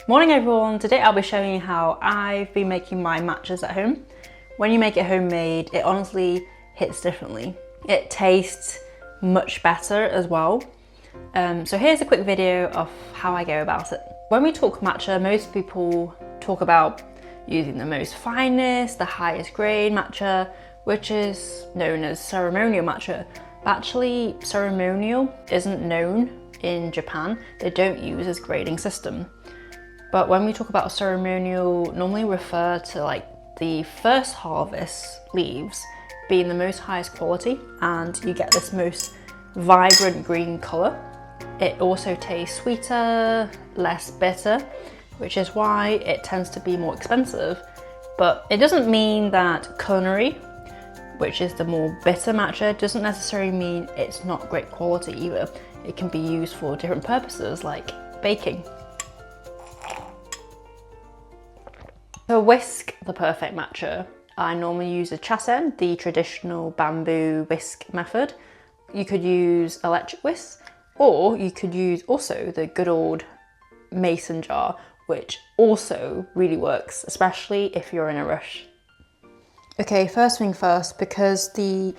Morning everyone, today I'll be showing you how I've been making my matchas at home. When you make it homemade, it honestly hits differently. It tastes much better as well. So here's a quick video of how I go about it. When we talk matcha, most people talk about using the most finest, the highest grade matcha, which is known as ceremonial matcha. But actually, ceremonial isn't known in Japan. They don't use this grading system. But when we talk about ceremonial, normally refer to like the first harvest leaves being the most highest quality, and you get this most vibrant green colour. It also tastes sweeter, less bitter, which is why it tends to be more expensive. But it doesn't mean that culinary, which is the more bitter matcha, doesn't necessarily mean it's not great quality either. It can be used for different purposes like baking. To whisk the perfect matcha, I normally use a chasen, the traditional bamboo whisk method. You could use electric whisk, or you could use also the good old mason jar, which also really works, especially if you're in a rush. Okay, first thing first, because the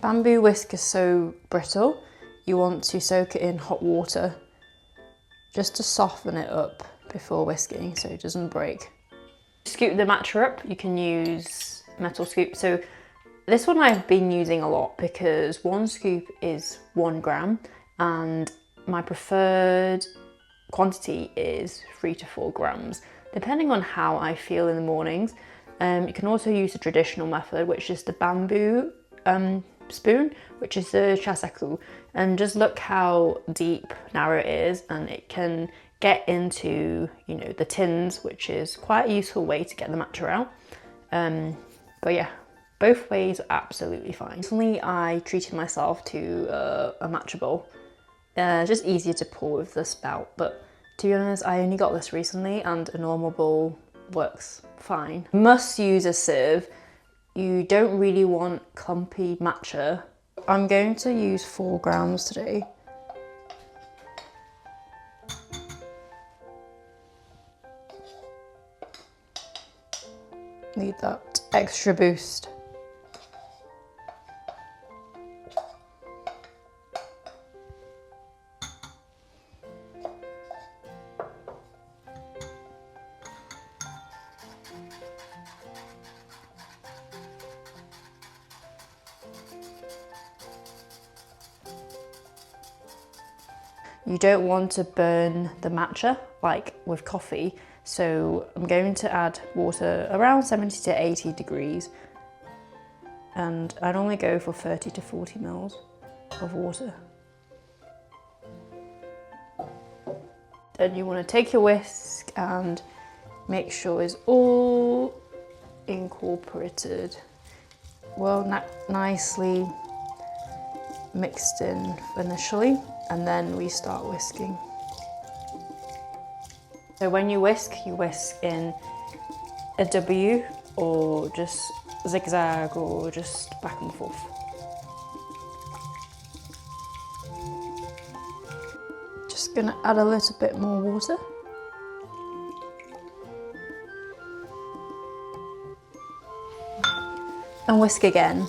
bamboo whisk is so brittle, you want to soak it in hot water just to soften it up before whisking so it doesn't break. Scoop the matcha up, you can use metal scoop. So this one I've been using a lot because one scoop is 1 gram and my preferred quantity is 3 to 4 grams, depending on how I feel in the mornings. You can also use the traditional method, which is the bamboo spoon, which is the chasaku, and just look how deep, narrow it is, and it can get into, you know, the tins, which is quite a useful way to get the matcha out. But yeah, both ways are absolutely fine. Recently I treated myself to a matcha bowl. Just easier to pour with the spout, but to be honest, I only got this recently and a normal bowl works fine. Must use a sieve. You don't really want clumpy matcha. I'm going to use 4 grams today. Need that extra boost. You don't want to burn the matcha like with coffee, so I'm going to add water around 70 to 80 degrees, and I normally go for 30 to 40 mils of water. Then you want to take your whisk and make sure it's all incorporated, well, nicely mixed in initially, and then we start whisking. So when you whisk in a W or just zigzag or just back and forth. Just gonna add a little bit more water. And whisk again.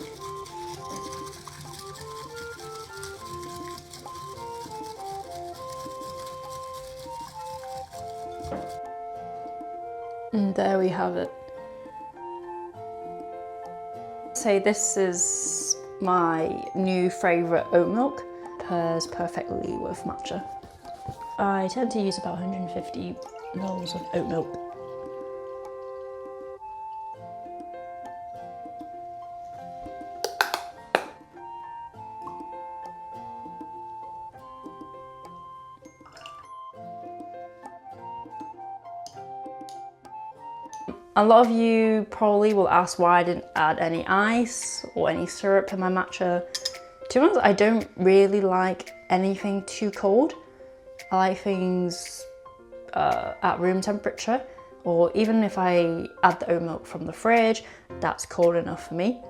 And there we have it. So this is my new favourite oat milk. Pairs perfectly with matcha. I tend to use about 150 mils of oat milk. A lot of you probably will ask why I didn't add any ice or any syrup in my matcha. To be honest, I don't really like anything too cold. I like things at room temperature, or even if I add the oat milk from the fridge, that's cold enough for me.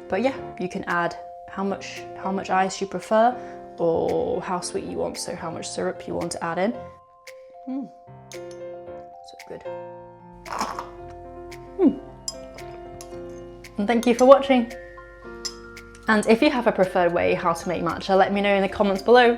But yeah, you can add how much ice you prefer or how sweet you want, so how much syrup you want to add in. So good. And thank you for watching. And if you have a preferred way how to make matcha, let me know in the comments below.